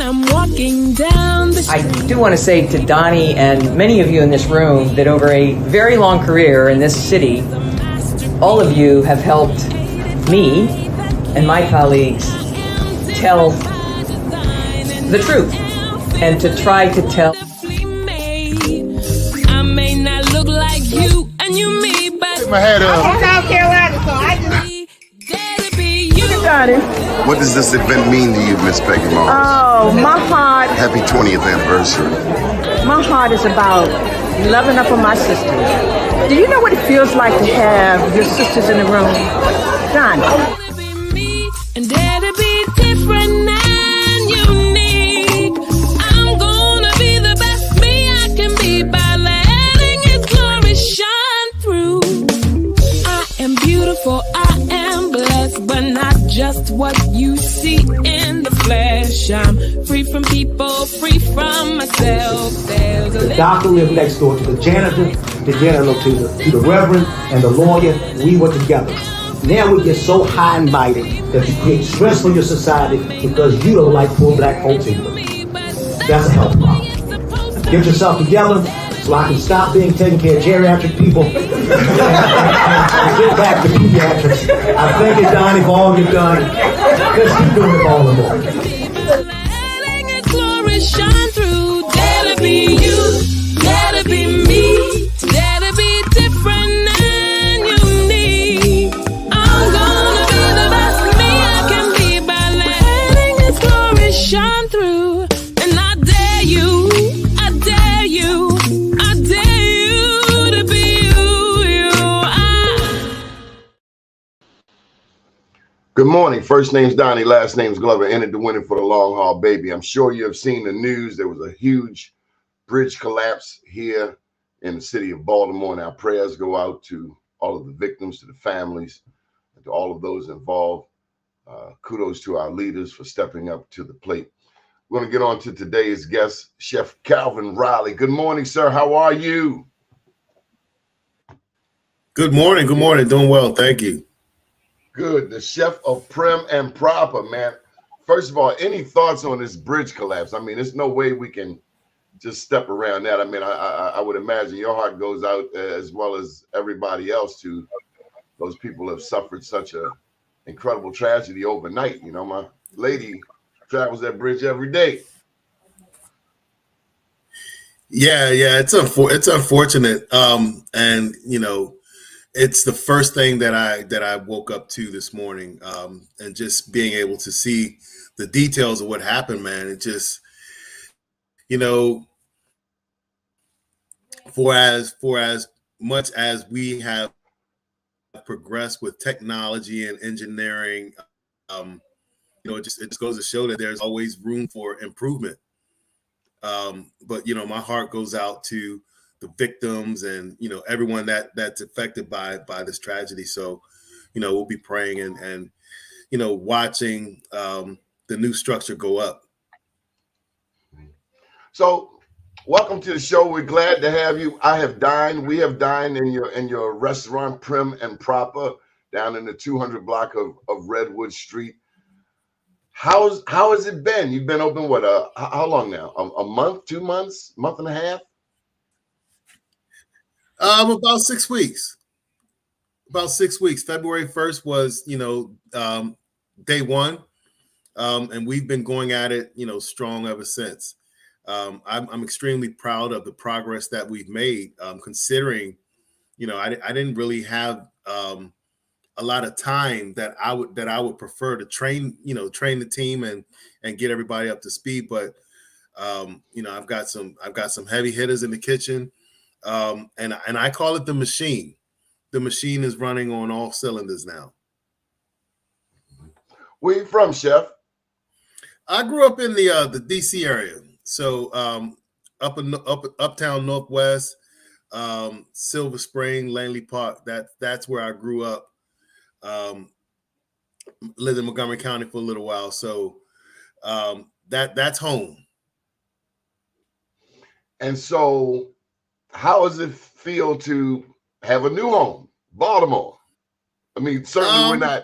when I'm walking down the street. I do want to say to Doni and many of you in this room that over a very long career in this city, all of you have helped me and my colleagues tell the truth and to try to tell. I may not look like you and you me, but Take my hat off. I'm South Carolina, so I just... What does this event mean to you, Miss Peggy Moss? Oh, my heart, Happy 20th anniversary. my heart is about loving up on my sisters. Do you know what it feels like to have your sisters in the room? Done. And dare to be different and unique. I'm gonna be the best me I can be by letting His glory shine through. I am beautiful, I am blessed, but not just what you see in the flesh. I'm free from people, free from myself. There's The doctor lived next door to the janitor, to the reverend, and the lawyer. We were together. Now we get so high and mighty that you create stress for your society because you don't like poor black folks either. That's a health problem. Get yourself together so I can stop being taking care of geriatric people and get back to pediatrics. I thank you, Doni, for all you've done. Let's keep doing it all the more. letting His glory shine through. Dare to be you, dare to be me, dare to be different and unique. I'm gonna be the best me I can be by letting His glory shine through. And I dare you, I dare you, I dare you to be you. Good morning. First name's Doni, last name's Glover. Entered the winning for the long haul, baby. I'm sure you have seen the news. There was a huge bridge collapse here in the city of Baltimore, and our prayers go out to all of the victims, to the families, and to all of those involved. Kudos to our leaders for stepping up to the plate. We're going to get on to today's guest, Chef Calvin Riley. Good morning, sir. How are you? Good morning. Good morning. Doing well. Thank you. Good. The chef of Prim and Proper, man. First of all, any thoughts on this bridge collapse? I mean, there's no way we can just step around that. I mean, I would imagine your heart goes out as well as everybody else to those people who have suffered such a incredible tragedy overnight. You know, my lady travels that bridge every day. Yeah, it's unfortunate. And you know, it's the first thing that I woke up to this morning. And just being able to see the details of what happened, man. It just, you know, for as much as we have progressed with technology and engineering, you know, it just goes to show that there's always room for improvement. But you know, my heart goes out to the victims and, you know, everyone that's affected by this tragedy. So, you know, we'll be praying and you know, watching the new structure go up. So, welcome to the show. We're glad to have you. We have dined in your restaurant, Prim and Proper, down in the 200 block of Redwood Street. How has it been? You've been open how long now? A month, 2 months, month and a half? About 6 weeks. About 6 weeks. February 1st was, you know, day one. And we've been going at it, you know, strong ever since. I'm extremely proud of the progress that we've made, considering, you know, I didn't really have a lot of time that I would prefer to train the team and get everybody up to speed. But you know, I've got some heavy hitters in the kitchen, and I call it the machine. The machine is running on all cylinders now. Where you from, Chef? I grew up in the DC area. So uptown Northwest, Silver Spring, Langley Park. That's where I grew up. Lived in Montgomery County for a little while. So that's home. And so, how does it feel to have a new home, Baltimore? I mean, certainly we're not.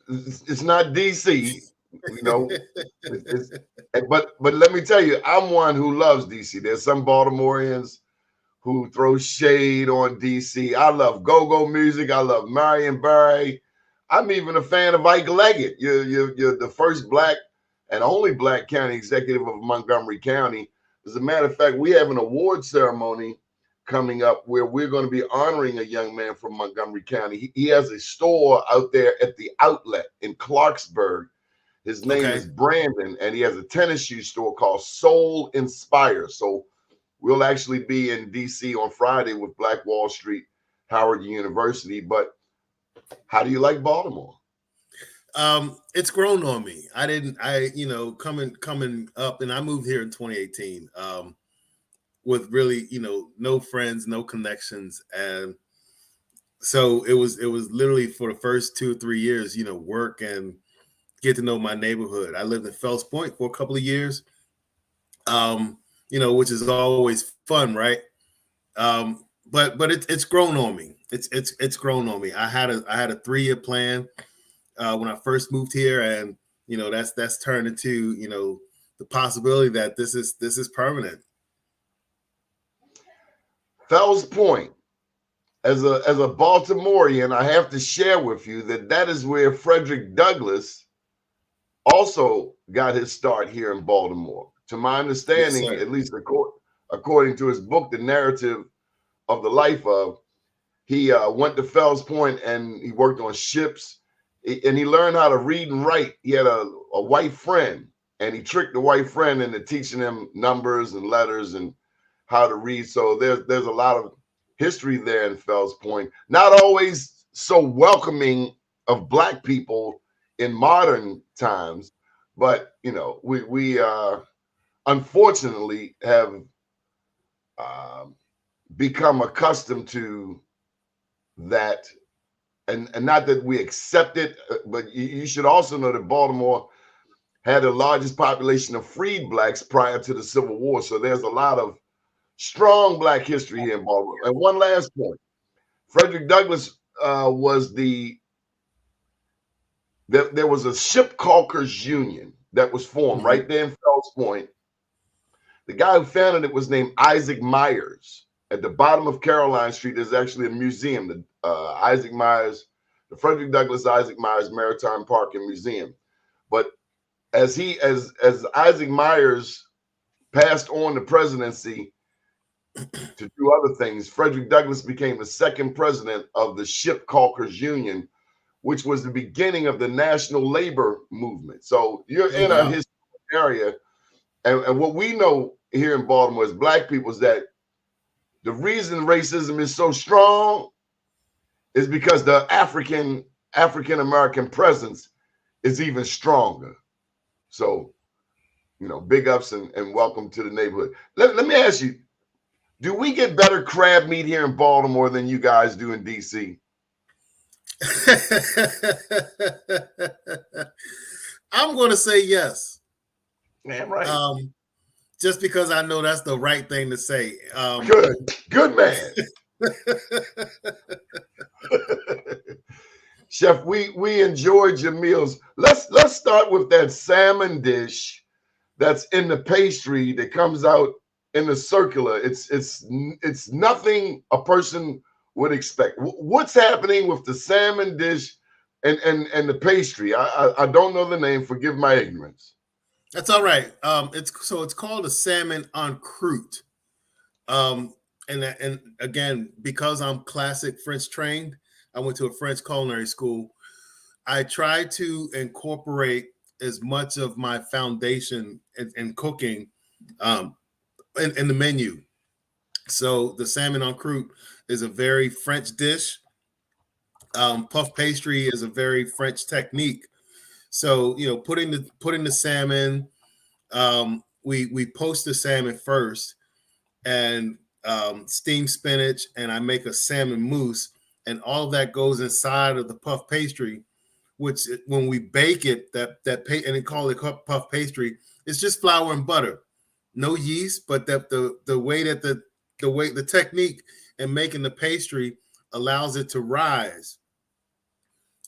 It's not DC. You know, but let me tell you, I'm one who loves DC. There's some Baltimoreans who throw shade on DC. I love go-go music. I love Marion Barry. I'm even a fan of Ike Leggett. You're the first black and only black county executive of Montgomery County. As a matter of fact, we have an award ceremony coming up where we're going to be honoring a young man from Montgomery County. He has a store out there at the Outlet in Clarksburg. His name is Brandon, and he has a tennis shoe store called Soul Inspire. So we'll actually be in DC on Friday with Black Wall Street, Howard University. But how do you like Baltimore? It's grown on me. Coming up, and I moved here in 2018 with really, no friends, no connections. And so it was literally for the first 2 or 3 years, work and get to know my neighborhood. I lived in Fells Point for a couple of years, which is always fun, right? But it's grown on me. It's grown on me. I had a 3-year plan when I first moved here, and that's turned into the possibility that this is permanent. Fells Point, as a Baltimorean, I have to share with you that is where Frederick Douglass also got his start here in Baltimore. To my understanding, Yes, at least according to his book, The Narrative of the Life of, he went to Fells Point and he worked on ships, and he learned how to read and write. He had a white friend, and he tricked the white friend into teaching him numbers and letters and how to read. So there's a lot of history there in Fells Point. Not always so welcoming of black people in modern times, but we unfortunately have become accustomed to that, and not that we accept it, but you should also know that Baltimore had the largest population of freed blacks prior to the Civil War. So there's a lot of strong black history here in Baltimore. And one last point, Frederick Douglass was there was a ship caulkers union that was formed right there in Fells Point. The guy who founded it was named Isaac Myers. At the bottom of Caroline Street, there's actually a museum, the Frederick Douglass Isaac Myers Maritime Park and Museum. But as Isaac Myers passed on the presidency to do other things, Frederick Douglass became the second president of the Ship Caulkers Union, which was the beginning of the national labor movement. So you're in a historic area. And what we know here in Baltimore as black people is that the reason racism is so strong is because the African American presence is even stronger. So, big ups and welcome to the neighborhood. Let me ask you, do we get better crab meat here in Baltimore than you guys do in DC? I'm going to say yes. Man, right. Just because I know that's the right thing to say. Good man. Chef, we enjoyed your meals. Let's start with that salmon dish that's in the pastry that comes out in the circular. It's nothing a person would expect. What's happening with the salmon dish and the pastry? I don't know the name. Forgive my ignorance. That's all right. It's called a salmon en croûte. And again, because I'm classic French trained, I went to a French culinary school. I try to incorporate as much of my foundation in cooking in the menu. So the salmon en croûte is a very French dish. Puff pastry is a very French technique. So putting the salmon, we poach the salmon first, and steam spinach, and I make a salmon mousse, and all of that goes inside of the puff pastry, which when we bake it, and they call it puff pastry, it's just flour and butter, no yeast, but the way the technique in making the pastry allows it to rise,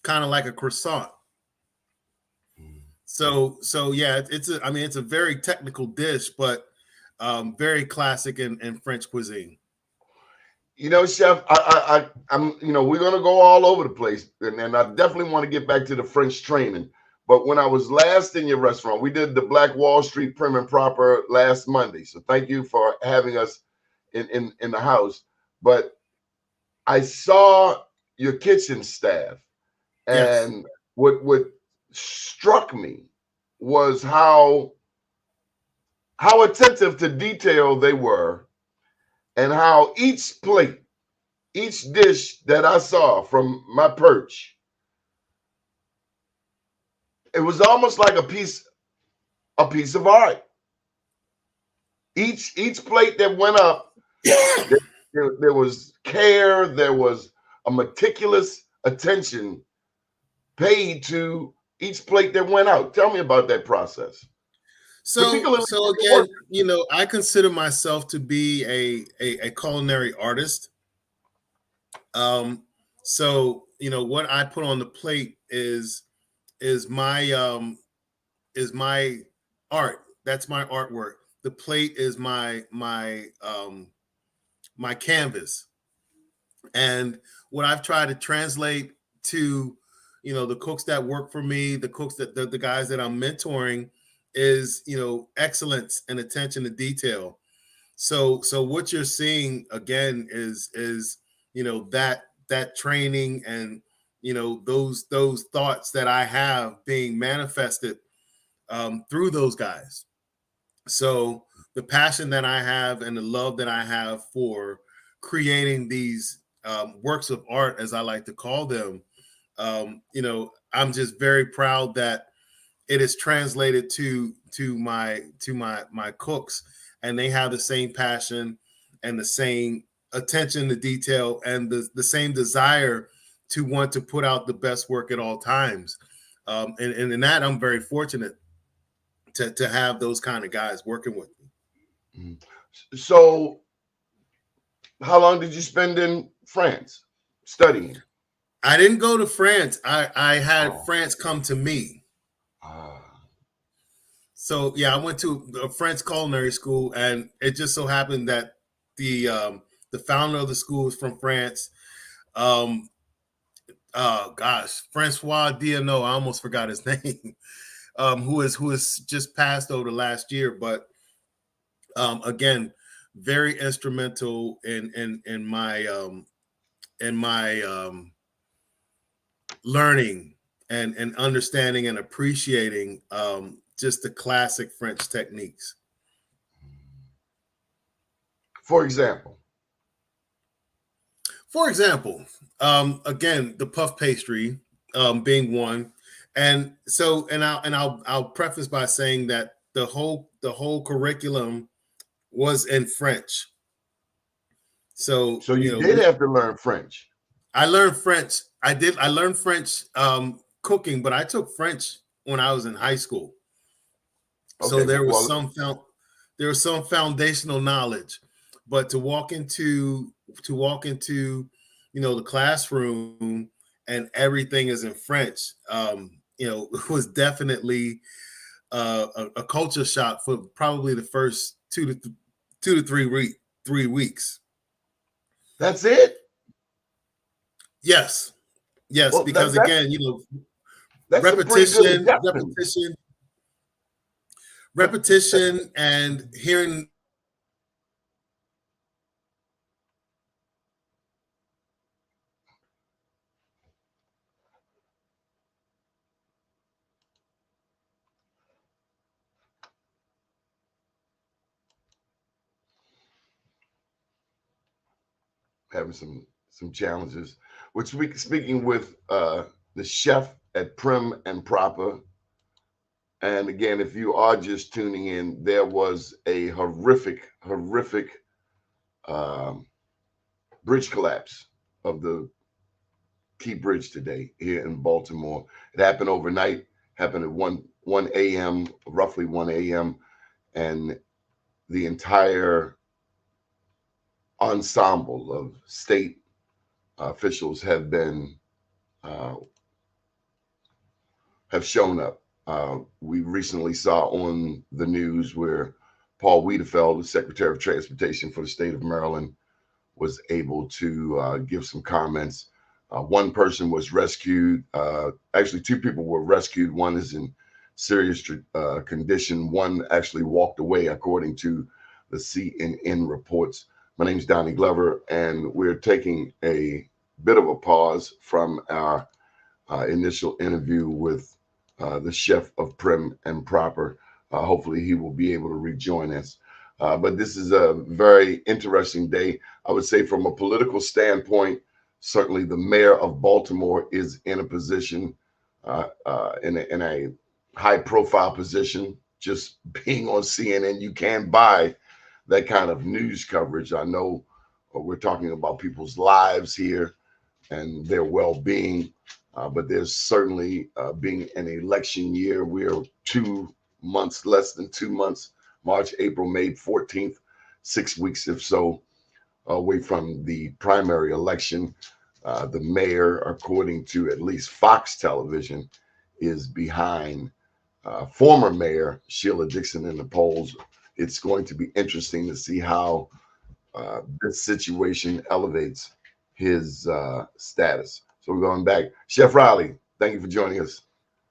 kind of like a croissant. So yeah, I mean, it's a very technical dish, but very classic in French cuisine. You know, Chef, I'm, you know, we're gonna go all over the place, and I definitely want to get back to the French training. But when I was last in your restaurant, we did the Black Wall Street Prim and Proper last Monday. So thank you for having us in the house. But I saw your kitchen staff, Yes. and what struck me was how attentive to detail they were, and how each plate, each dish that I saw from my perch, it was almost like a piece of art. Each plate that went up, there was care, there was a meticulous attention paid to each plate that went out. Tell me about that process. Particularly So again, you know, I consider myself to be a culinary artist. So you know, what I put on the plate is my is my art. That's my artwork. The plate is my canvas. And what I've tried to translate to, you know, the cooks that work for me, the cooks that the guys that I'm mentoring, is, you know, excellence and attention to detail. So what you're seeing again is you know, that training, and you know, those thoughts that I have being manifested through those guys. So the passion that I have and the love that I have for creating these works of art, as I like to call them, you know, I'm just very proud that it is translated to my cooks, and they have the same passion and the same attention to detail, and the same desire to want to put out the best work at all times. And in that, I'm very fortunate to have those kind of guys working with me. So, how long did you spend in France studying? I didn't go to France. I had France come to me. So yeah, I went to a French culinary school, and it just so happened that the founder of the school is from France. Um, gosh, Francois Diano, I almost forgot his name. Who is just passed over the last year, but again, very instrumental in my learning and understanding and appreciating just the classic French techniques. For example, again, the puff pastry being one, and so I'll preface by saying that the whole curriculum was in French. So you did have to learn French. I learned French. I learned French cooking, but I took French when I was in high school. Okay, so there was some foundational knowledge, but to walk into you know, the classroom and everything is in French, you know, it was definitely a culture shock for probably the first 2 to 3 weeks. That's it. Yes, well, because again, you know, repetition, and hearing. Having some challenges. Which speaking with the chef at Prim and Proper. And again, if you are just tuning in, there was a horrific bridge collapse of the Key Bridge today here in Baltimore. It happened overnight, happened at 1 a.m., roughly 1 a.m., and the entire ensemble of state officials have shown up. We recently saw on the news where Paul Wiedefeld, the Secretary of Transportation for the state of Maryland, was able to give some comments. One person was rescued. Actually, two people were rescued. One is in serious condition. One actually walked away, according to the CNN reports. My name is Donnie Glover, and we're taking a bit of a pause from our initial interview with the chef of Prim and Proper. Hopefully, he will be able to rejoin us. But this is a very interesting day. I would say, from a political standpoint, certainly the mayor of Baltimore is in a position, in a high-profile position. Just being on CNN, you can buy that kind of news coverage. I know we're talking about people's lives here and their well-being, but there's certainly, being an election year, we're 2 months, less than 2 months, March, April, May 14th, 6 weeks or so away from the primary election. The mayor, according to at least Fox Television, is behind former mayor Sheila Dixon in the polls. It's going to be interesting to see how this situation elevates his status. So we're going back. Chef Riley, thank you for joining us.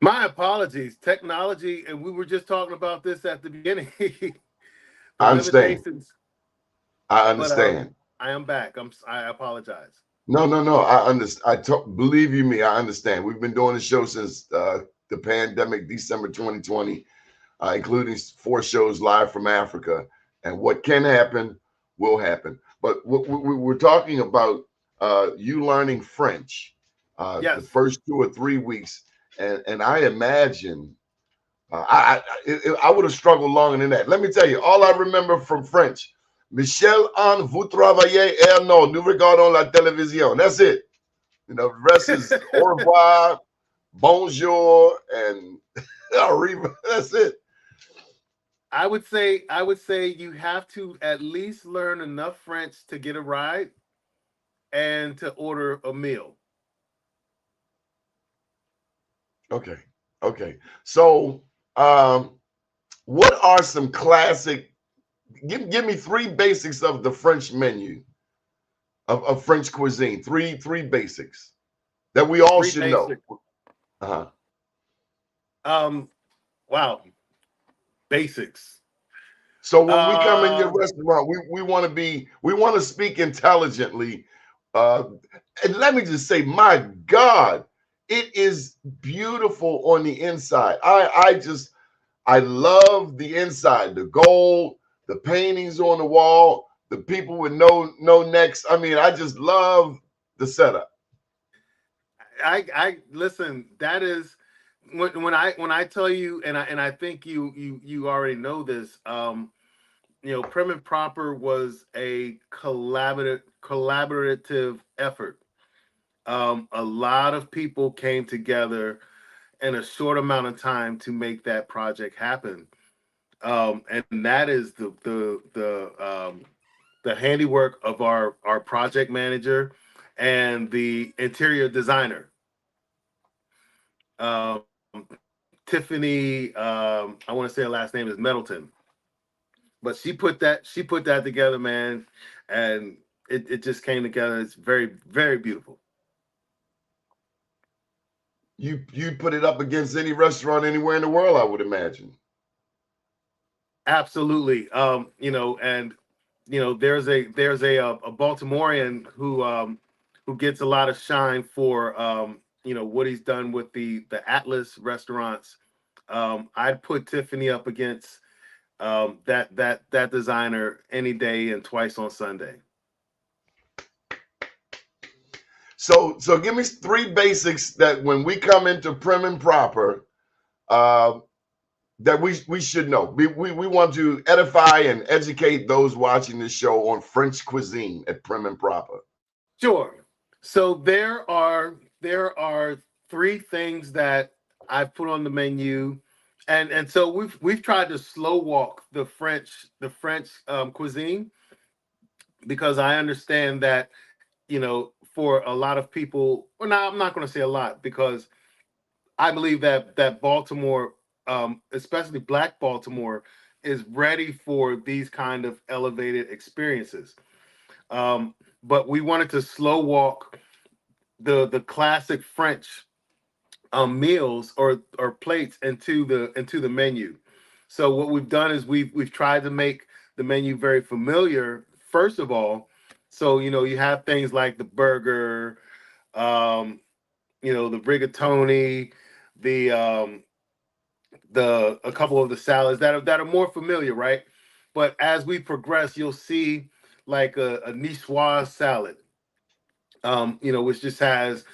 My apologies. Technology, and we were just talking about this at the beginning. I understand. Limitations. I understand. But, I am back. I apologize. No. I understand. Believe you me, I understand. We've been doing the show since the pandemic, December 2020, including 4 shows live from Africa. And what can happen will happen. But we're talking about you learning French Yes. the first 2 or 3 weeks. And I imagine I would have struggled longer than that. Let me tell you, all I remember from French, Michel Anne, vous travaillez, non, nous regardons la télévision. That's it. You know, the rest is au revoir, bonjour, and arriva. That's it. I would say you have to at least learn enough French to get a ride and to order a meal. Okay. So, what are some classic? Give me 3 basics of the French menu of French cuisine. Three basics that we all should know. Wow. Basics. So when we come in your restaurant, we want to speak intelligently. And let me just say, my God, it is beautiful on the inside. I love the inside, the gold, the paintings on the wall, the people with no necks. I mean, I just love the setup. I listen. That is when I tell you, and I think you already know this. You know, Prim and Proper was a collaborative effort. A lot of people came together in a short amount of time to make that project happen. And that is the handiwork of our project manager and the interior designer, Tiffany. I want to say her last name is Middleton, but she put that together, man, and it just came together. It's very, very beautiful. You put it up against any restaurant anywhere in the world, I would imagine. Absolutely. You know, and you know, there's a Baltimorean who gets a lot of shine for you know, what he's done with the Atlas restaurants. I'd put Tiffany up against that designer any day and twice on Sunday. So give me 3 basics that when we come into Prim and Proper, that we should know. We want to edify and educate those watching this show on French cuisine at Prim and Proper. Sure. So there are 3 things that I've put on the menu, and so we've tried to slow walk the French cuisine, because I understand that, you know, for a lot of people, well, now I'm not going to say a lot, because I believe that Baltimore especially Black Baltimore, is ready for these kind of elevated experiences. But we wanted to slow walk the classic French meals or plates into the menu. So what we've done is we've tried to make the menu very familiar. First of all, so you have things like the burger, um, the rigatoni, the a couple of the salads that are more familiar, right? But as we progress, you'll see like a niçoise salad, which just has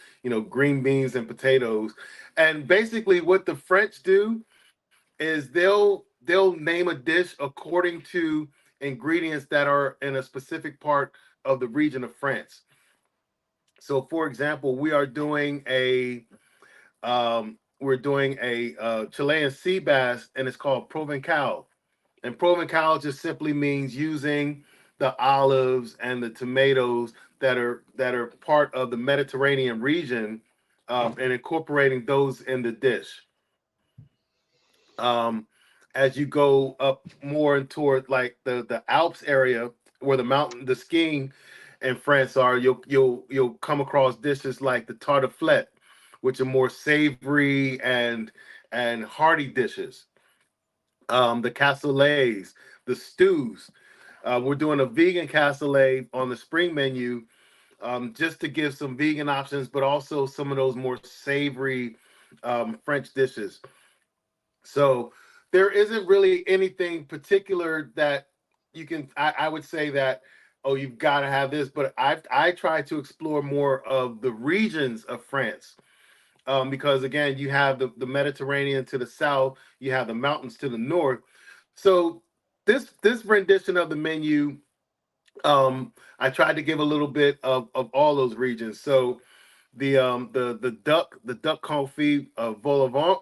green beans and potatoes. And basically, what the French do is they'll name a dish according to ingredients that are in a specific part of the region of France. So, for example, we're doing a Chilean sea bass, and it's called Provencal. And Provencal just simply means using the olives and the tomatoes that are part of the Mediterranean region, and incorporating those in the dish. Um, as you go up more toward like the Alps area, where the skiing in France are, you'll come across dishes like the tartiflette, which are more savory and hearty dishes. The cassoulets, the stews. We're doing a vegan cassoulet on the spring menu, just to give some vegan options, but also some of those more savory French dishes. So there isn't really anything particular that I would say that, oh, you've got to have this, but I try to explore more of the regions of France, because again, you have the Mediterranean to the south, you have the mountains to the north. So this rendition of the menu, I tried to give a little bit of all those regions. So the duck confit vol au vent,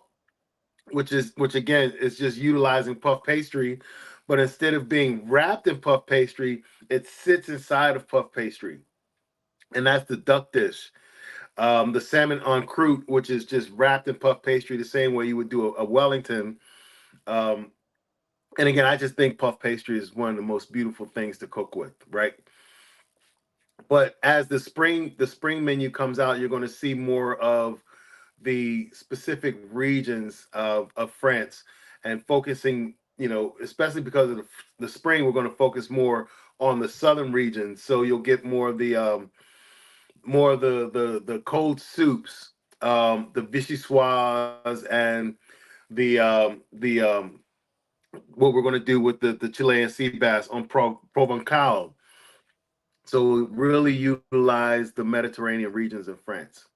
which again is just utilizing puff pastry, but instead of being wrapped in puff pastry, it sits inside of puff pastry, and that's the duck dish. The salmon en croûte, which is just wrapped in puff pastry, the same way you would do a Wellington. Um, and again, I just think puff pastry is one of the most beautiful things to cook with, right? But as the spring menu comes out, you're going to see more of the specific regions of France, and focusing, especially because of the spring, we're going to focus more on the southern region. So you'll get more of the cold soups, the vichyssoise, and the what we're going to do with the Chilean sea bass on Provencal. So really utilize the Mediterranean regions of France.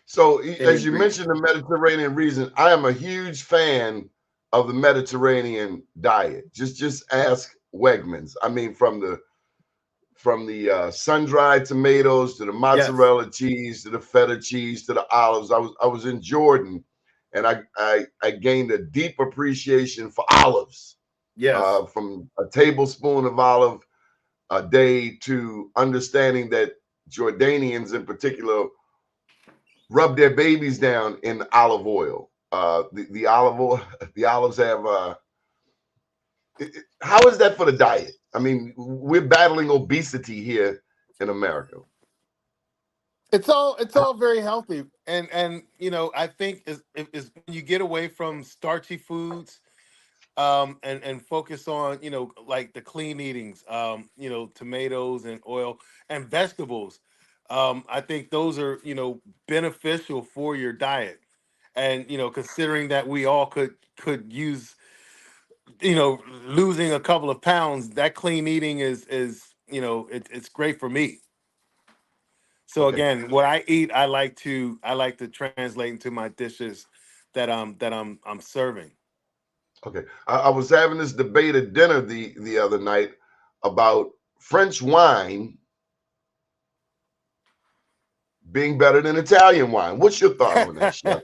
So, In as you ingredients. mentioned, the Mediterranean region, I am a huge fan of the Mediterranean diet. Just ask Wegmans. I mean, from the sun-dried tomatoes to the Yes. mozzarella cheese to the feta cheese to the olives. I was in Jordan, and I gained a deep appreciation for olives. Yes. From a tablespoon of olive a day to understanding that Jordanians in particular rub their babies down in olive oil. The olive oil, the olives have. How is that for the diet? I mean, we're battling obesity here in America. It's all very healthy, and I think is when you get away from starchy foods, and focus on like the clean eatings, tomatoes and oil and vegetables. I think those are beneficial for your diet, and considering that we all could use losing a couple of pounds, that clean eating it's great for me. So Okay, again, what I eat, I like to translate into my dishes that I'm serving. okay. I was having this debate at dinner the other night about French wine being better than Italian wine. What's your thought on that, Chef?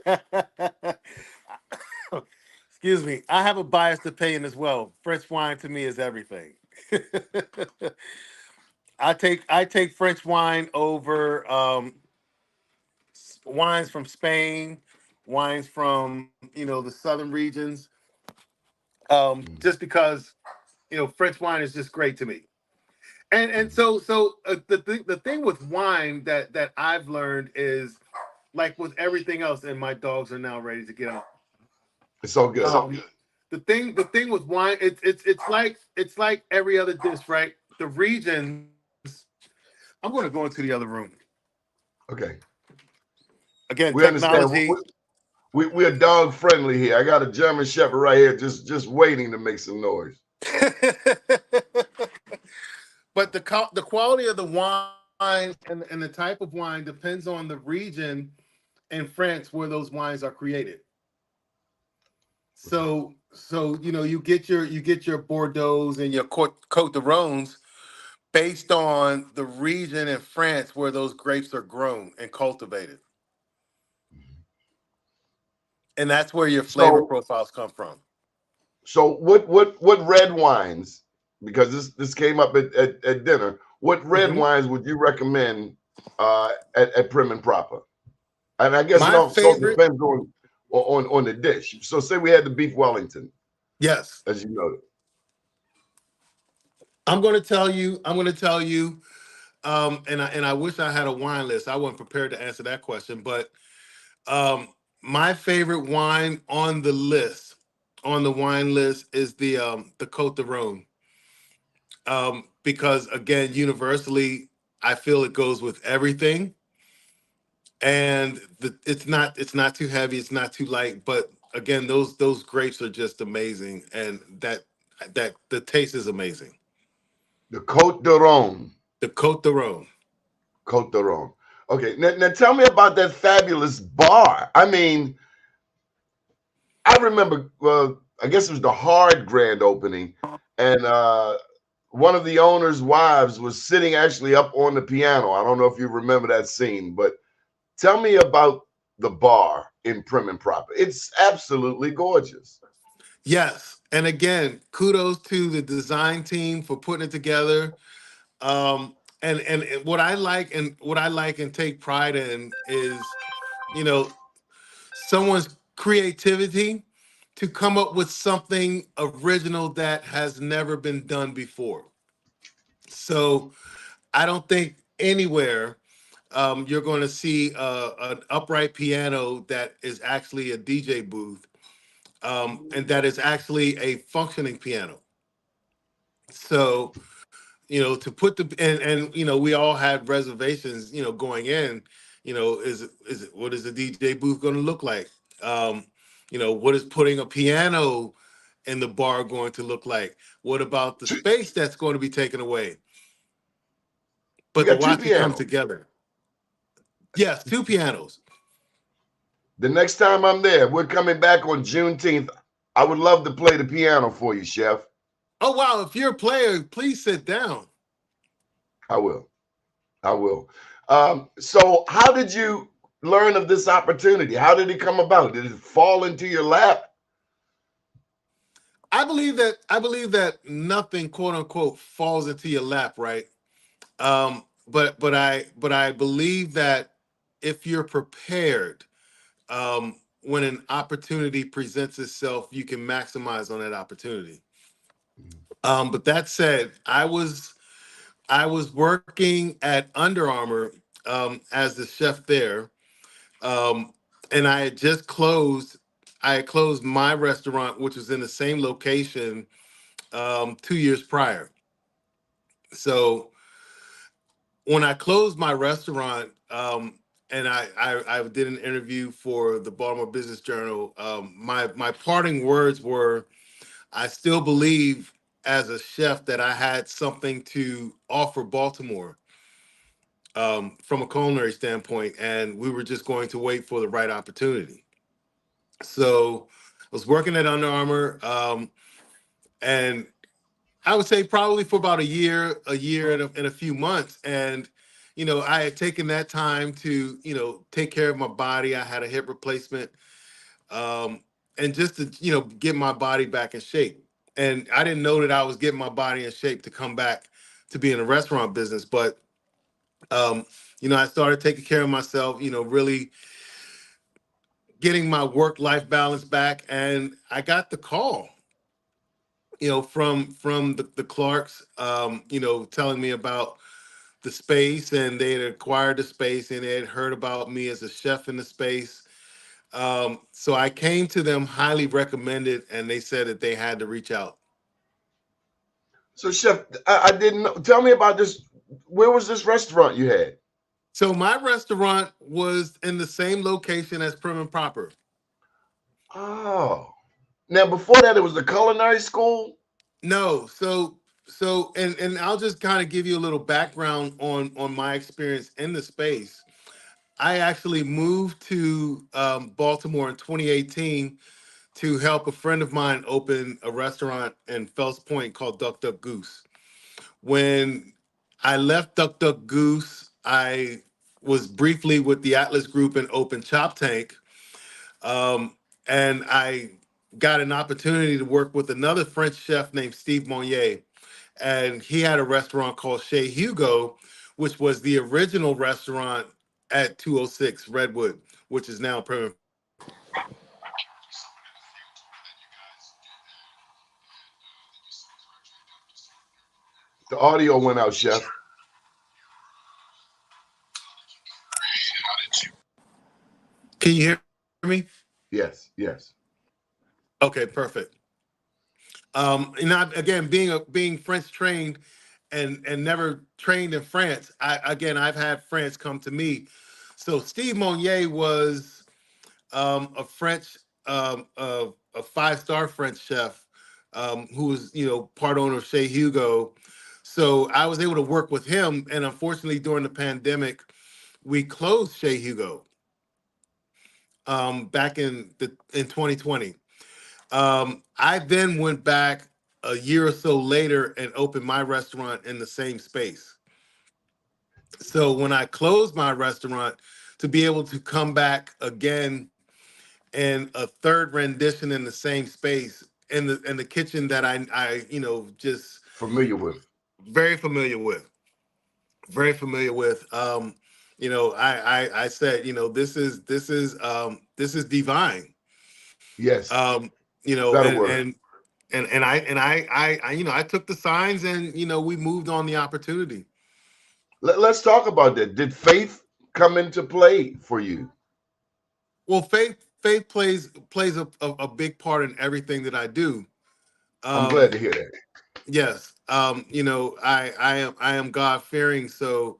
Excuse me. I have a biased opinion as well. French wine to me is everything. I take French wine over wines from Spain wines from, the southern regions, just because, French wine is just great to me. And so the thing with wine that I've learned is, like with everything else, and my dogs are now ready to get out. It's all good. The thing with wine, it's like every other dish, right? The regions. I'm going to go into the other room Okay. again. We understand. Technology. We're dog friendly here. I got a German Shepherd right here, just waiting to make some noise. But the quality of the wine and the type of wine depends on the region in France where those wines are created. So you get your Bordeaux's and your Côte d'Arones based on the region in France where those grapes are grown and cultivated, and that's where your flavor So profiles come from. so what red wines? Because this came up at dinner. What red Mhm. wines would you recommend at Prim and Proper? And I guess it My also favorite, depends on the dish. So say we had the beef Wellington, yes, as you know. I'm going to tell you. And I wish I had a wine list. I wasn't prepared to answer that question, but um, my favorite wine on the wine list, is the Côte d'Aron. Because again, universally, I feel it goes with everything, and it's not too heavy, it's not too light, but again, those grapes are just amazing, and that the taste is amazing. The Côte d'Aron. The Côte d'Aron. Côte d'Aron. Okay, now tell me about that fabulous bar. I mean, I remember, I guess it was the Hard grand opening, and one of the owner's wives was sitting actually up on the piano. I don't know if you remember that scene, but tell me about the bar in Prim and Proper. It's absolutely gorgeous. Yes, and again, kudos to the design team for putting it together. And what I like and take pride in is, you know someone's creativity to come up with something original that has never been done before. So I don't think anywhere you're going to see an upright piano that is actually a DJ booth, and that is actually a functioning piano. So, to put and we all had reservations, going in. What is the DJ booth going to look like? Um, what is putting a piano in the bar going to look like? What about the Two, space that's going to be taken away? you But to got two watch it come pianos. together. Yes, two pianos. The next time I'm there, we're coming back on Juneteenth. I would love to play the piano for you, Chef. Oh wow! If you're a player, please sit down. I will. I will. So, how did you learn of this opportunity? How did it come about? Did it fall into your lap? I believe that nothing, quote unquote, falls into your lap, right? But I believe that if you're prepared, when an opportunity presents itself, you can maximize on that opportunity. But that said, I was working at Under Armour, as the chef there, um, and I had just closed. I had closed my restaurant, which was in the same location, 2 years prior. So when I closed my restaurant, and I did an interview for the Baltimore Business Journal, my parting words were, I still believe as a chef that I had something to offer Baltimore, from a culinary standpoint, and we were just going to wait for the right opportunity. So I was working at Under Armour, and I would say probably for about a year and a few months. And, I had taken that time to, take care of my body. I had a hip replacement, um, and just to, get my body back in shape. And I didn't know that I was getting my body in shape to come back to be in the restaurant business. But, I started taking care of myself, really getting my work-life balance back, and I got the call, from the Clarks, telling me about the space, and they had acquired the space, and they had heard about me as a chef in the space. So I came to them, highly recommended, and they said that they had to reach out. So, Chef, I didn't know. Tell me about this. Where was this restaurant you had? So my restaurant was in the same location as Prim Proper. Oh, now before that, it was the culinary school. No, and I'll just kind of give you a little background on my experience in the space. I actually moved to Baltimore in 2018 to help a friend of mine open a restaurant in Fells Point called Duck Duck Goose. When I left Duck Duck Goose, I was briefly with the Atlas Group and opened Chop Tank. And I got an opportunity to work with another French chef named Steve Monnier. And he had a restaurant called Chez Hugo, which was the original restaurant at 206 Redwood, which is now Prim. The audio went out, Chef. Can you hear me? Yes, yes. Okay, perfect. Again, being French trained and never trained in France, I've had France come to me. So Steve Monnier was a French, a 5-star French chef, who was part owner of Chez Hugo. So I was able to work with him, and unfortunately during the pandemic, we closed Chez Hugo back in 2020. I then went back a year or so later and opened my restaurant in the same space. So when I closed my restaurant, to be able to come back again in a third rendition in the same space in the kitchen that I just Familiar with. very familiar with, very familiar with. I said, this is divine. Yes, Um, that'll work. and I took the signs, and we moved on the opportunity. Let's talk about that. Did faith come into play for you? Well, faith plays a big part in everything that I do. I'm glad to hear that. Yes. I am God fearing, so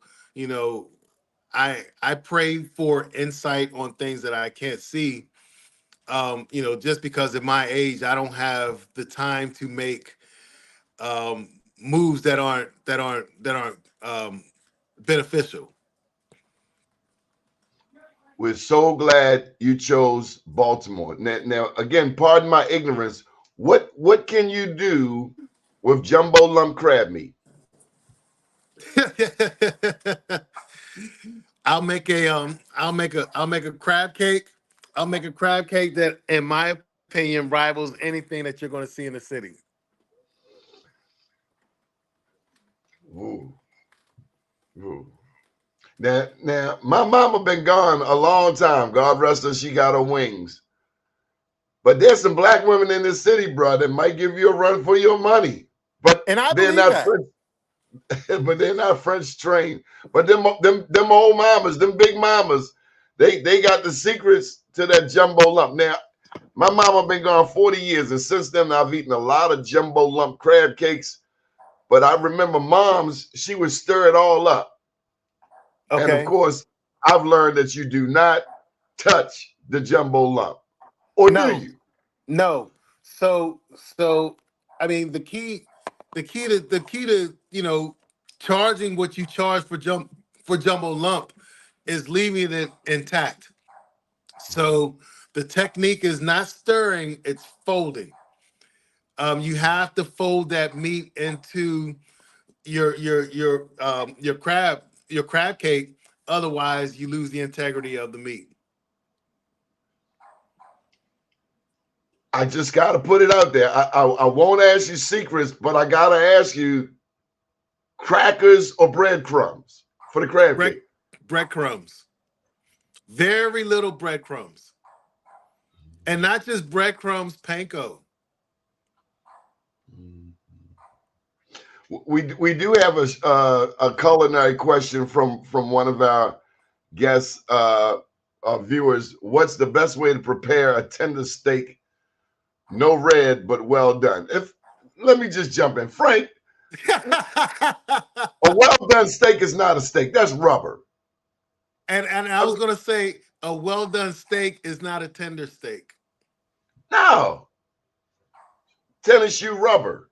I pray for insight on things that I can't see. Just because at my age, I don't have the time to make moves that aren't beneficial. We're so glad you chose Baltimore. Now, again, pardon my ignorance. What can you do with jumbo lump crab meat? I'll make a crab cake. I'll make a crab cake that, in my opinion, rivals anything that you're going to see in the city. Ooh. Ooh. Now, my mama been gone a long time. God rest her, she got her wings. But there's some black women in this city, bro, that might give you a run for your money. But And I they're believe not that. French, but they're not French trained. But them old mamas, them big mamas, they got the secrets to that jumbo lump. Now, my mama been gone 40 years, and since then I've eaten a lot of jumbo lump crab cakes. But I remember mom's, she would stir it all up. Okay. And of course, I've learned that you do not touch the jumbo lump. Or do you? No. So I mean, the key to charging what you charge for jumbo lump is leaving it intact. So the technique is not stirring, it's folding. You have to fold that meat into your crab cake, otherwise you lose the integrity of the meat. I just got to put it out there. I won't ask you secrets, but I got to ask you, crackers or breadcrumbs for the crab cake? Breadcrumbs. Very little breadcrumbs. And not just breadcrumbs, panko. We do have a culinary question from one of our guests, viewers. What's the best way to prepare a tender steak? No red, but well done. Let me just jump in, Frank. A well done steak is not a steak. That's rubber. And I was gonna say a well done steak is not a tender steak. No, tennis shoe rubber.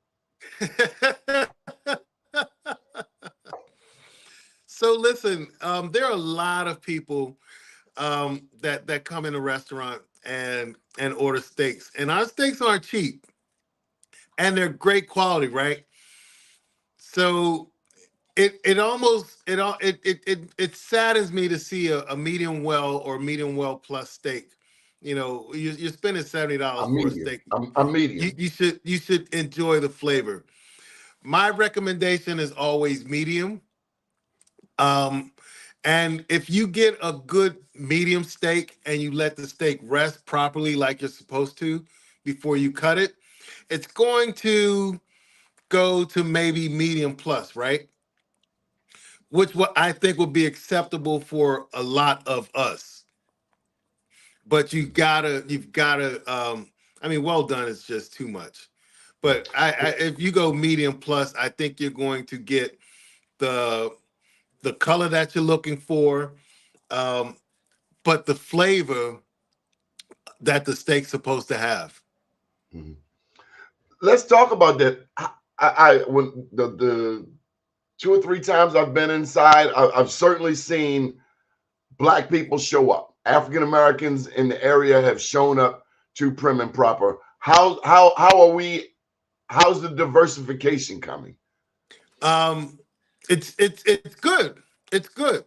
So listen, there are a lot of people that come in a restaurant and order steaks, and our steaks aren't cheap, and they're great quality, right? So it saddens me to see a medium well or medium well plus steak. You know, you're spending $70 I'm for a medium. steak. I'm medium. You should enjoy the flavor. My recommendation is always medium. And if you get a good medium steak and you let the steak rest properly like you're supposed to before you cut it, it's going to go to maybe medium plus, right? Which what I think would be acceptable for a lot of us. But you've gotta, I mean, well done is just too much. But if you go medium plus, I think you're going to get the color that you're looking for, but the flavor that the steak's supposed to have. Mm-hmm. Let's talk about that. I when the 2 or 3 times I've been inside, I've certainly seen Black people show up. African Americans in the area have shown up to Prim and Proper. How are we? How's the diversification coming? It's good. It's good.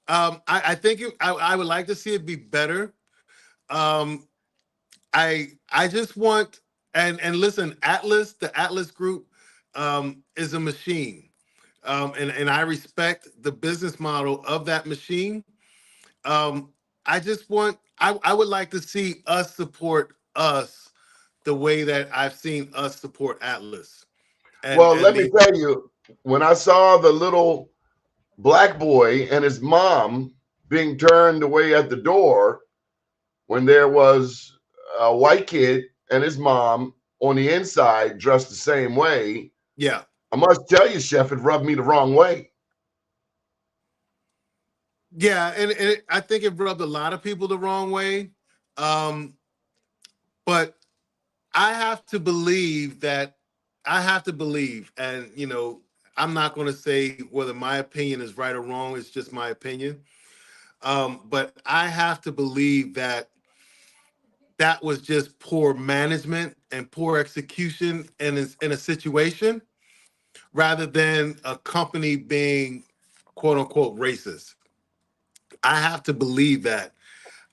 I think I would like to see it be better. I just want and listen, the Atlas Group is a machine, and I respect the business model of that machine. I just want I would like to see us support us the way that I've seen us support Atlas. Well, let me tell you, when I saw the little Black boy and his mom being turned away at the door, when there was a white kid and his mom on the inside dressed the same way. Yeah. I must tell you, Chef, it rubbed me the wrong way. Yeah, and I think it rubbed a lot of people the wrong way. But I have to believe, and you know, I'm not going to say whether my opinion is right or wrong. It's just my opinion. But I have to believe that was just poor management and poor execution in a situation, rather than a company being quote unquote racist. I have to believe that.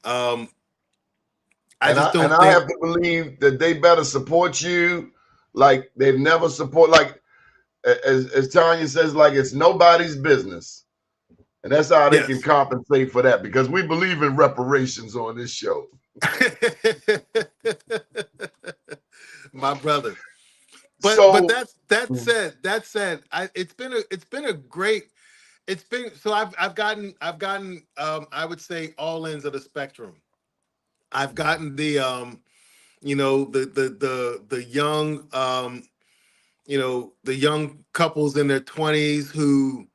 I have to believe that they better support you like they've never support. Like as Tanya says, like it's nobody's business, and that's how they can compensate for that, because we believe in reparations on this show. My brother. But that said, I've gotten I would say all ends of the spectrum. I've gotten the the young the young couples in their 20s who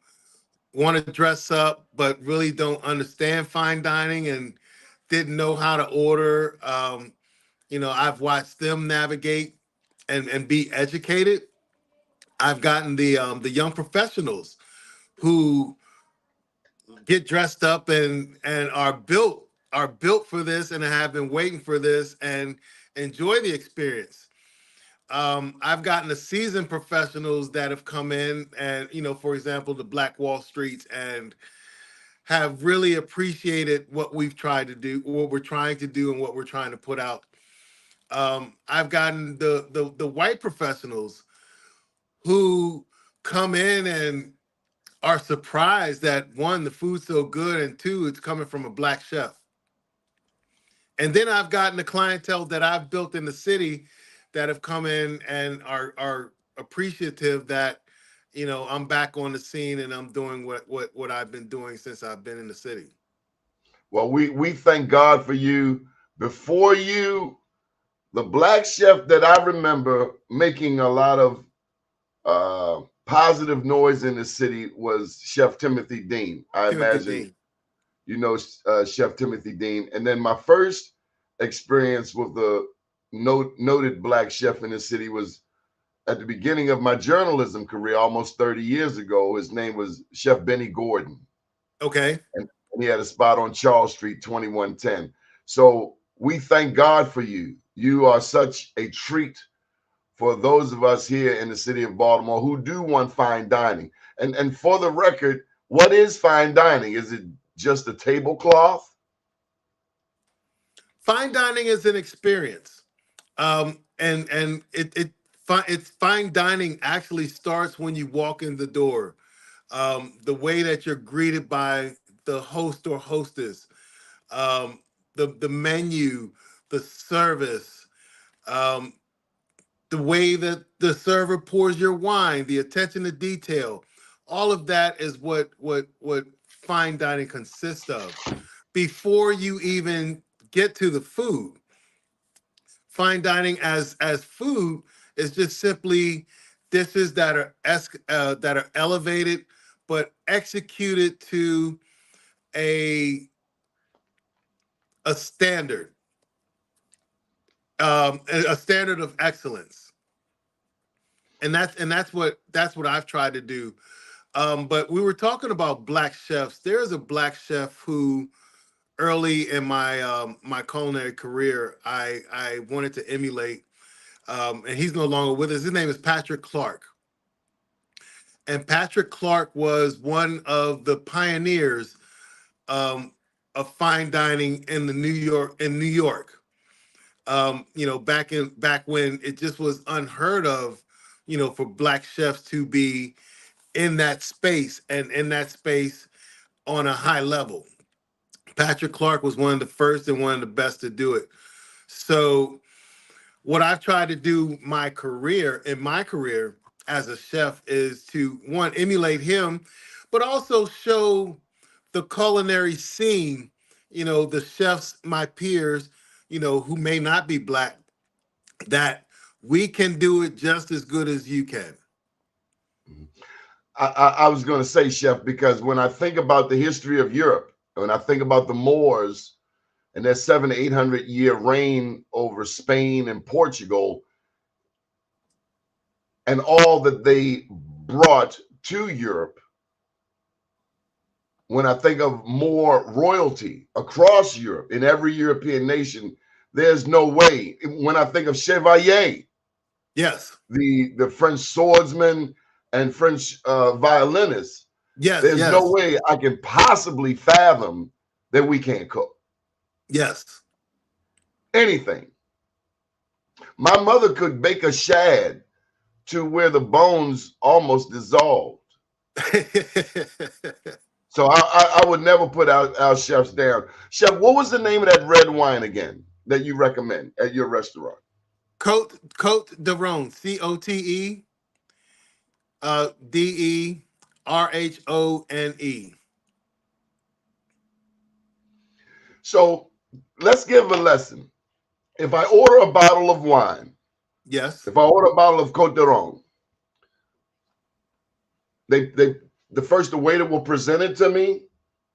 want to dress up but really don't understand fine dining and didn't know how to order. I've watched them navigate and be educated. I've gotten the young professionals who get dressed up and are built for this and have been waiting for this and enjoy the experience. I've gotten the seasoned professionals that have come in and, for example, the Black Wall Streets, and have really appreciated what we've tried to do, what we're trying to do, and what we're trying to put out. I've gotten the white professionals who come in and are surprised that, one, the food's so good, and two, it's coming from a Black chef. And then I've gotten the clientele that I've built in the city that have come in and are appreciative that, you know, I'm back on the scene and I'm doing what I've been doing since I've been in the city. Well, we thank God for you. Before you, the black chef that I remember making a lot of positive noise in the city was Chef Timothy Dean. I Timothy imagine Dean. you know Chef Timothy Dean. And then my first experience with the noted black chef in the city was at the beginning of my journalism career almost 30 years ago. His name was Chef Benny Gordon. Okay. And he had a spot on Charles Street, 2110. So we thank God for you. You are such a treat for those of us here in the city of Baltimore who do want fine dining. And for the record, what is fine dining? Is it just a tablecloth? Fine dining is an experience. And it's fine dining actually starts when you walk in the door. The way that you're greeted by the host or hostess, the menu, the service, um, the way that the server pours your wine, the attention to detail, all of that is what fine dining consists of. Before you even get to the food, fine dining as food is just simply dishes that are that are elevated but executed to a standard, a standard of excellence, and that's what I've tried to do. But we were talking about black chefs. There's a black chef who early in my culinary career I wanted to emulate, and he's no longer with us. His name is Patrick Clark. And Patrick Clark was one of the pioneers of fine dining in New York. You know, back when it just was unheard of, you know, for black chefs to be in that space and in that space on a high level. Patrick Clark was one of the first and one of the best to do it. So what I've tried to do in my career as a chef is to one, emulate him, but also show the culinary scene, you know, the chefs, my peers, you know, who may not be black, that we can do it just as good as you can. I was going to say, Chef, because when I think about the history of Europe, when I think about the Moors and their 700 to 800 year reign over Spain and Portugal, and all that they brought to Europe, when I think of more royalty across Europe, in every European nation, there's no way. When I think of Chevalier, Yes. the French swordsman and French violinist, Yes. there's Yes. no way I can possibly fathom that we can't cook Yes. anything. My mother could bake a shad to where the bones almost dissolved. So I would never put our chefs down. Chef, what was the name of that red wine again that you recommend at your restaurant? Cote de Rhone, COTE DERHONE. So let's give a lesson. If I order a bottle of wine, Yes. if I order a bottle of Cote de Rhone, the waiter will present it to me,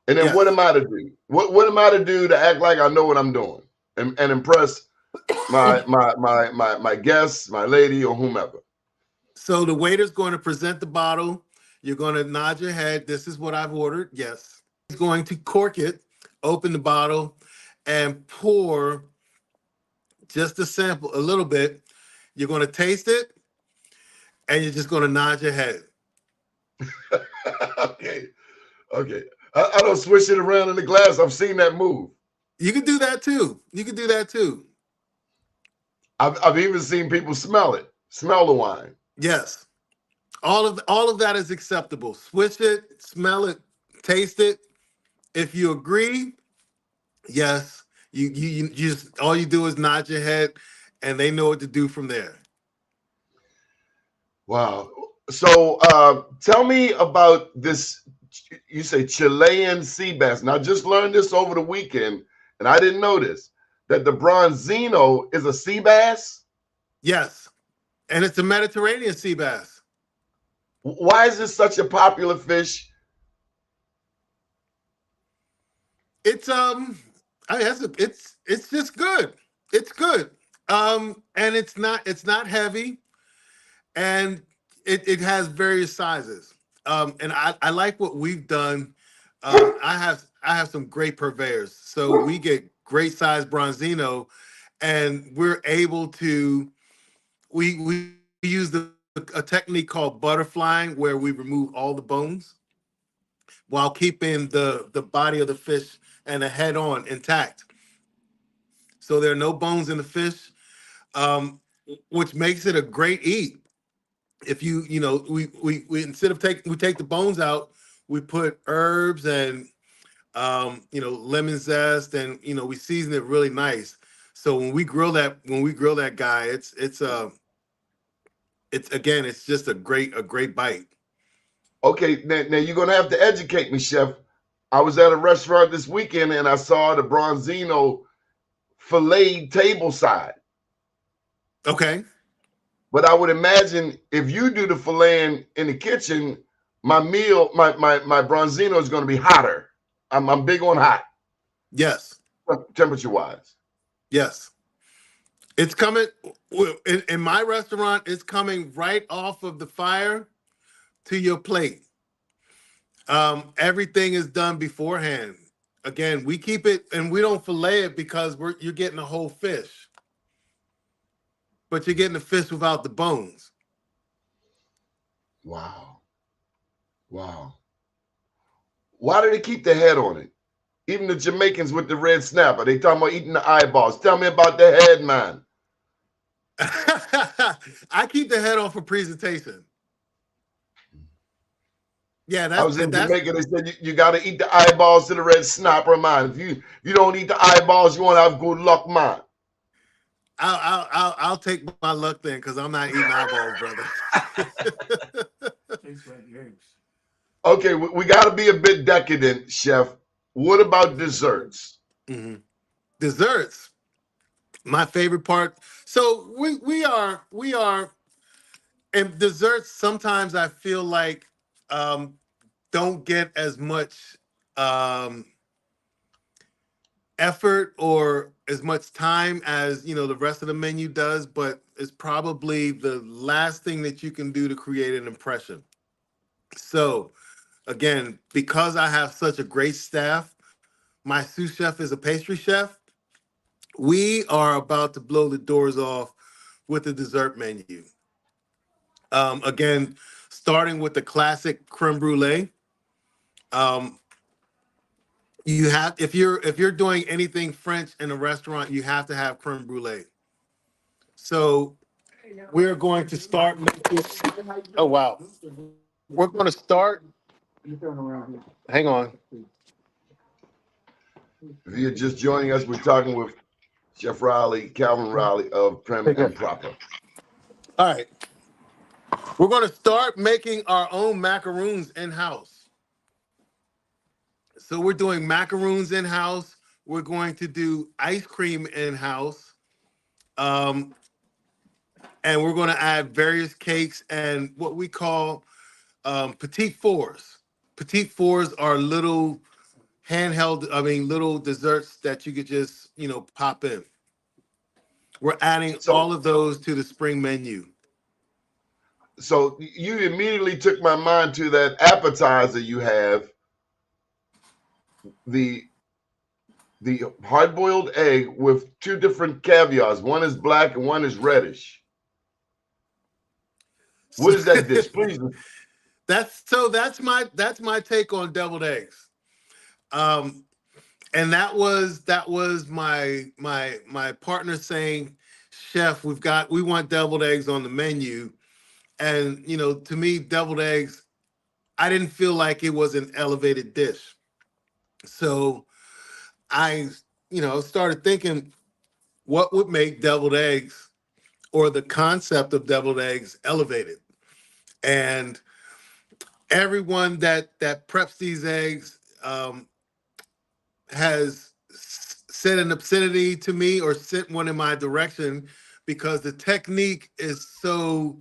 and then Yes. what am I to do? What am I to do to act like I know what I'm doing and impress my guests, my lady, or whomever? So the waiter's going to present the bottle. You're going to nod your head. This is what I've ordered. Yes. He's going to cork it, open the bottle, and pour just a sample, a little bit. You're going to taste it, and you're just going to nod your head. Okay. I don't swish it around in the glass. I've seen that move. You can do that too. You can do that too. I've even seen people smell the wine. Yes. All of that is acceptable. Swish it, smell it, taste it. If you agree, yes, You just, all you do is nod your head, and they know what to do from there. Wow. So tell me about this. You say Chilean sea bass. Now, I just learned this over the weekend, and I didn't know this, that the bronzino is a sea bass. Yes, and it's a Mediterranean sea bass. Why is this such a popular fish? It's I mean, it's just good. It's good. And it's not heavy, and it has various sizes. And I like what we've done. I have some great purveyors, so we get great size bronzino, and we're able to we use a technique called butterflying, where we remove all the bones while keeping the body of the fish and the head on intact. So there are no bones in the fish, which makes it a great eat. If you know, we instead of we take the bones out, we put herbs and lemon zest, and we season it really nice. So when we grill that guy, it's again, it's just a great bite. Okay, now you're gonna have to educate me, chef. I was at a restaurant this weekend and I saw the bronzino filleted table side. Okay. But I would imagine if you do the filleting in the kitchen, my bronzino is going to be hotter. I'm big on hot. Yes. Temperature wise. Yes. It's coming in my restaurant. It's coming right off of the fire to your plate. Everything is done beforehand. Again, we keep it, and we don't fillet it because you're getting a whole fish, but you're getting the fish without the bones. Wow. Wow. Why do they keep the head on it? Even the Jamaicans with the red snapper, they talking about eating the eyeballs. Tell me about the head, man. I keep the head on for presentation. Yeah, I was in Jamaica. They said you got to eat the eyeballs to the red snapper, man. If you don't eat the eyeballs, you won't have good luck, man. I'll take my luck then, because I'm not eating eyeballs, brother. Okay, we got to be a bit decadent, chef. What about desserts? Mm-hmm. Desserts, my favorite part. So we are, and desserts sometimes I feel like don't get as much effort or as much time as the rest of the menu does, but it's probably the last thing that you can do to create an impression. So again, because I have such a great staff, my sous chef is a pastry chef. We are about to blow the doors off with the dessert menu. Again, starting with the classic creme brulee. You have, if you're doing anything French in a restaurant, you have to have creme brulee. So we're going to start making. Oh wow, we're going to start. Hang on. If you're just joining us, we're talking with Chef Riley, Calvin Riley of Prim and Proper. All right, we're going to start making our own macaroons in-house. So we're doing macaroons in-house. We're going to do ice cream in-house. And we're going to add various cakes and what we call petite fours. Petite fours are little little desserts that you could just, pop in. We're adding all of those to the spring menu. So you immediately took my mind to that appetizer you have, the hard-boiled egg with two different caviars. One is black and one is reddish. What is that dish, please? That's my take on deviled eggs. And that was my partner saying, "Chef, we want deviled eggs on the menu." And to me, deviled eggs, I didn't feel like it was an elevated dish. So I, started thinking what would make deviled eggs or the concept of deviled eggs elevated. And everyone that preps these eggs has said an obscenity to me or sent one in my direction because the technique is so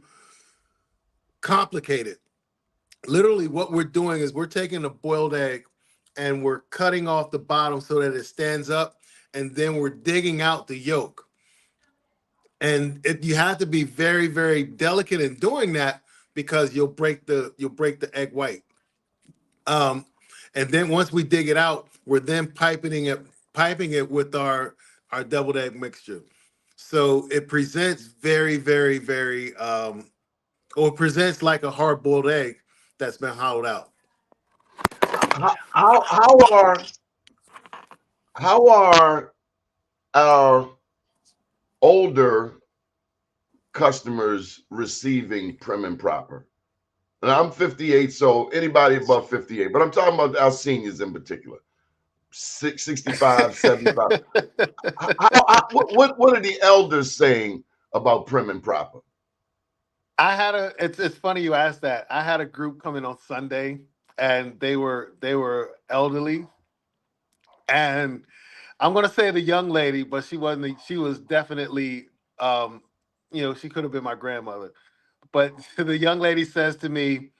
complicated. Literally, what we're doing is we're taking a boiled egg and we're cutting off the bottom so that it stands up, and then we're digging out the yolk. And you have to be very, very delicate in doing that because you'll break the egg white. And then once we dig it out, we're then piping it with our deviled egg mixture. So it presents very, very, very, or it presents like a hard boiled egg that's been hollowed out. How are our older customers receiving Prim and Proper? And I'm 58, so anybody above 58, but I'm talking about our seniors in particular, 65, 75. What are the elders saying about Prim and Proper? It's funny you asked that. I had a group come in on Sunday and they were elderly, and I'm gonna say the young lady, but she was definitely she could have been my grandmother. But the young lady says to me,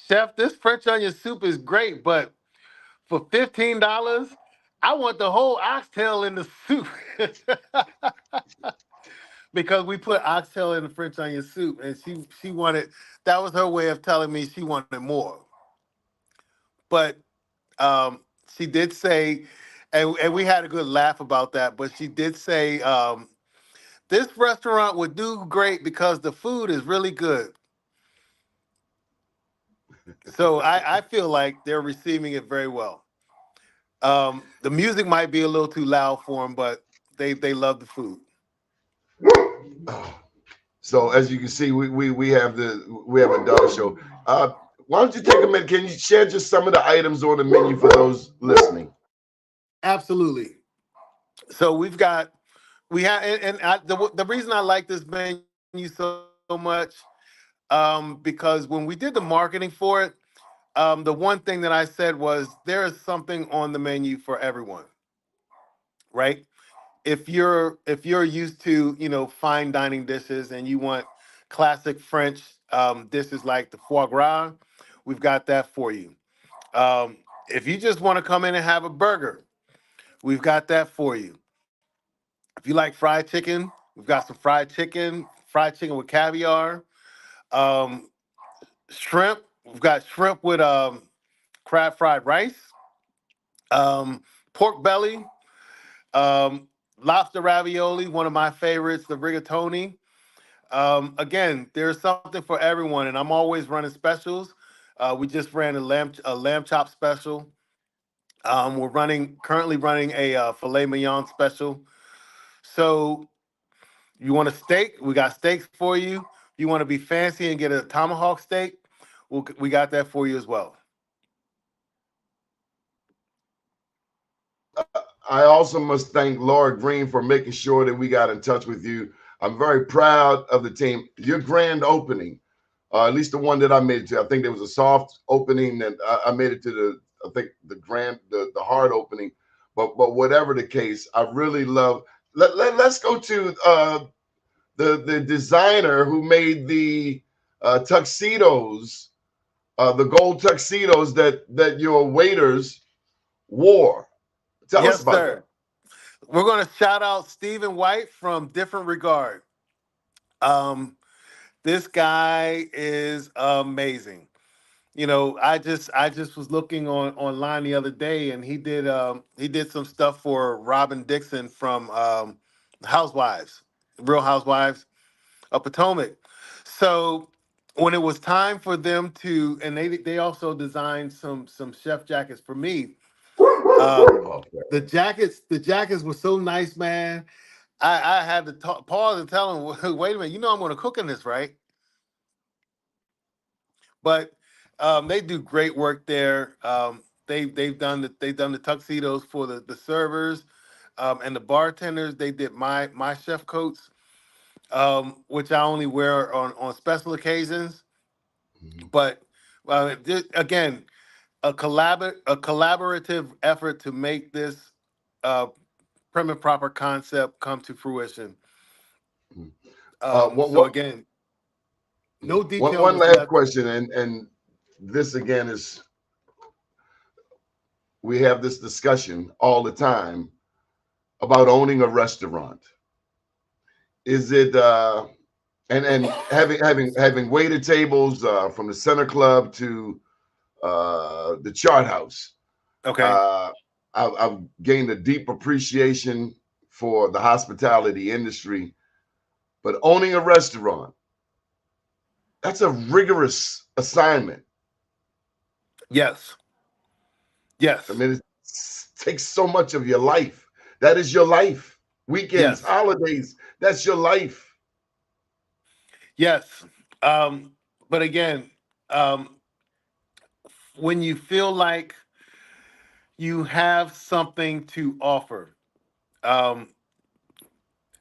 Chef, this French onion soup is great, but for $15, I want the whole oxtail in the soup. Because we put oxtail in the French onion soup, and she wanted, that was her way of telling me she wanted more. But she did say, and we had a good laugh about that, but she did say, this restaurant would do great because the food is really good. So I feel like they're receiving it very well. The music might be a little too loud for them, but they love the food. So as you can see, we have a dog show. Why don't you take a minute? Can you share just some of the items on the menu for those listening? Absolutely. So we have, the reason I like this menu so much, because when we did the marketing for it, the one thing that I said was there is something on the menu for everyone, right? If you're used to fine dining dishes and you want classic French dishes like the foie gras, we've got that for you. If you just want to come in and have a burger, we've got that for you. If you like fried chicken, we've got some fried chicken with caviar, um, shrimp. We've got shrimp with crab fried rice, pork belly, lobster ravioli, one of my favorites, the rigatoni. Again, there's something for everyone, and I'm always running specials. We just ran a lamb chop special. We're currently running a filet mignon special. So you want a steak? We got steaks for you. You want to be fancy and get a tomahawk steak? We got that for you as well. I also must thank Laura Green for making sure that we got in touch with you. I'm very proud of the team. Your grand opening, at least the one that I made it to. I think there was a soft opening, and I made it to the hard opening. But whatever the case, I really love. Let's go to the designer who made the tuxedos, the gold tuxedos that your waiters wore. Tell us Yes, about that. sir. We're going to shout out Stephen White from Different Regard. Um, this guy is amazing. I just was looking online the other day, and he did some stuff for Robin Dixon from Housewives, Real Housewives of Potomac. So when it was time for them to, and they also designed some chef jackets for me. Okay. The jackets were so nice, man. I had to pause and tell him, wait a minute, I'm going to cook in this, right? But they do great work there. They've done the tuxedos for the servers. and the bartenders, they did my chef coats, which I only wear on special occasions. Mhm. But again, a collaborative effort to make this Prim and Proper concept come to fruition. Mhm. So again, no detail One was last left. question, and this again is, we have this discussion all the time about owning a restaurant. Is it and having waited tables from the Center Club to the Chart House? Okay. Uh, I've gained a deep appreciation for the hospitality industry, but owning a restaurant, that's a rigorous assignment. Yes. I Yes. mean, it takes so much of your life. That is your life. Weekends, Yes. holidays, that's your life. Yes. Um, but again, um, when you feel like you have something to offer, um,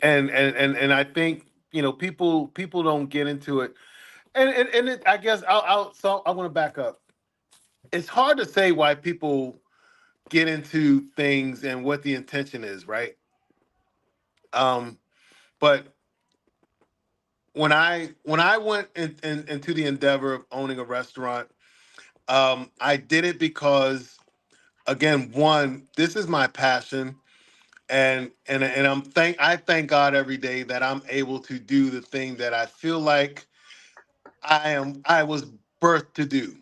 and I think people don't get into it, and I guess I want to back up. It's hard to say why people get into things and what the intention is, right? Um, but when I went into the endeavor of owning a restaurant, I did it because, again, one, this is my passion, and I thank God every day that I'm able to do the thing that I feel like I was birthed to do.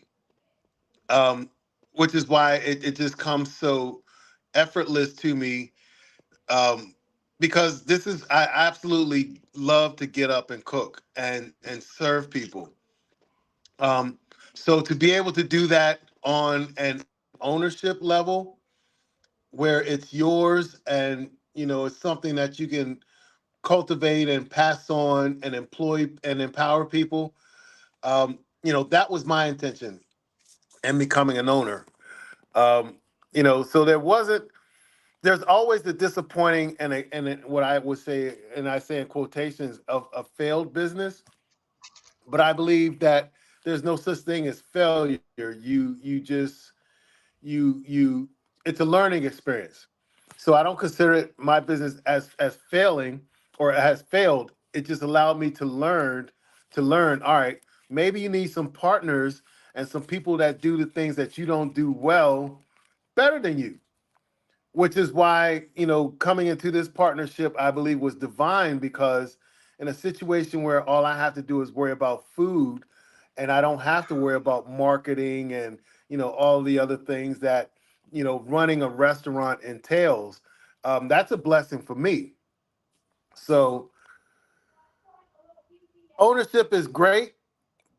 Um, which is why it just comes so effortless to me. Because I absolutely love to get up and cook and serve people. Um, so to be able to do that on an ownership level where it's yours, and it's something that you can cultivate and pass on and employ and empower people. That was my intention in becoming an owner. So there's always the disappointing what I would say, and I say in quotations, of a failed business. But I believe that there's no such thing as failure. You just you it's a learning experience. So I don't consider it, my business, as failing or has failed. It just allowed me to learn. All right, maybe you need some partners and some people that do the things that you don't do well better than you, which is why, coming into this partnership, I believe, was divine, because in a situation where all I have to do is worry about food, and I don't have to worry about marketing and, all the other things that, running a restaurant entails, that's a blessing for me. So ownership is great,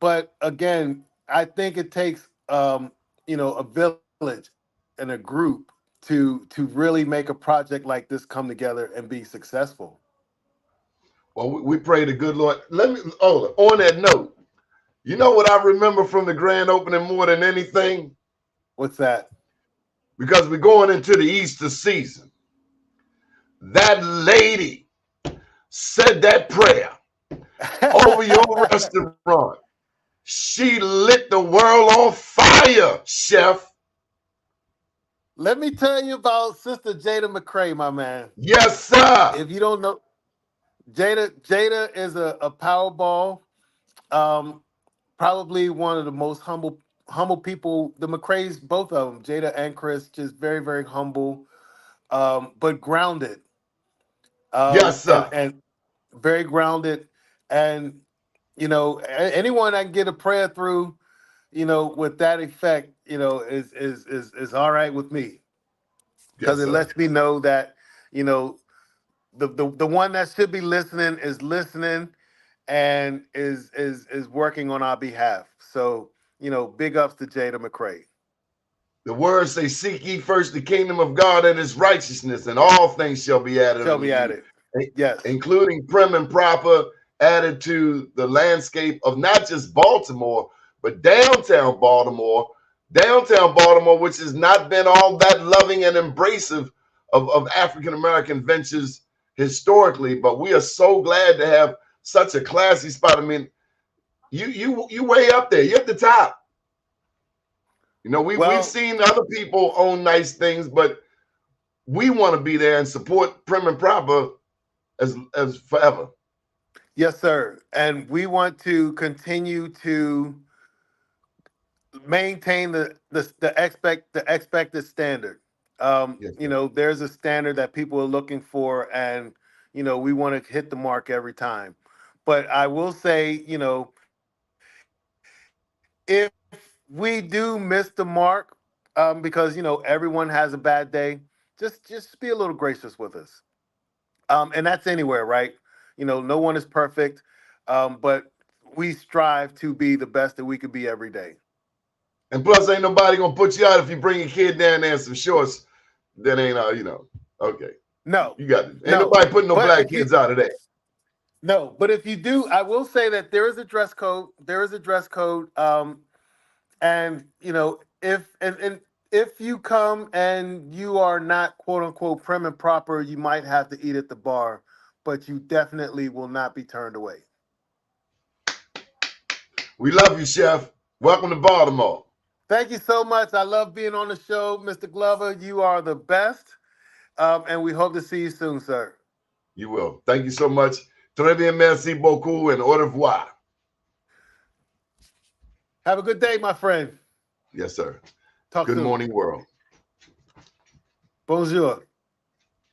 but again, I think it takes, a village and a group to really make a project like this come together and be successful. Well, we pray the good Lord. Let me, oh, on that note, you know what I remember from the grand opening more than anything? What's that? Because we're going into the Easter season. That lady said that prayer over your restaurant. She lit the world on fire, chef. Let me tell you about Sister Jada McCrae, my man. Yes, sir. If you don't know, Jada is a Powerball. Um, Probably one of the most humble people. The McCraes, both of them, Jada and Chris, just very, very humble, but grounded, Yes, and sir. very grounded. And anyone I can get a prayer through, with that effect, is all right with me, because Yes, it sir. lets me know that you know the one that should be listening is listening, and is working on our behalf. So, big ups to Jada McCrae. The words say, seek ye first the kingdom of God and his righteousness, and all things shall be added Shall unto be you, added. Yes. including prim and proper, added to the landscape of not just Baltimore, but downtown Baltimore, which has not been all that loving and embracive of African-American ventures historically, but we are so glad to have such a classy spot. I mean, you way up there. You're at the top. You know, we've seen other people own nice things, but we want to be there and support Prim and Proper as forever. Yes, sir. And we want to continue to maintain the expected standard. Yes, You know, there's a standard that people are looking for, and you know, we want to hit the mark every time. But I will say, you know, if we do miss the mark, because you know everyone has a bad day, just be a little gracious with us. And that's anywhere, right? You know, no one is perfect, but we strive to be the best that we could be every day. and plus, ain't nobody gonna put you out if you bring your kid down there in some shorts. That ain't you know. Okay, No, you got it. Ain't no. nobody putting no But black if you kids out of that. no, but if you do, I will say that there is a dress code. There is a dress code. And you know, and if you come and you are not quote unquote prim and proper, you might have to eat at the bar, but you definitely will not be turned away. We love you, Chef. Welcome to Baltimore. Thank you so much. I love being on the show, Mr. Glover. You are the best, and we hope to see you soon, sir. You will. Thank you so much. Très bien, merci beaucoup, and au revoir. Have a good day, my friend. Yes, sir. Talk Good soon. morning, world. Bonjour.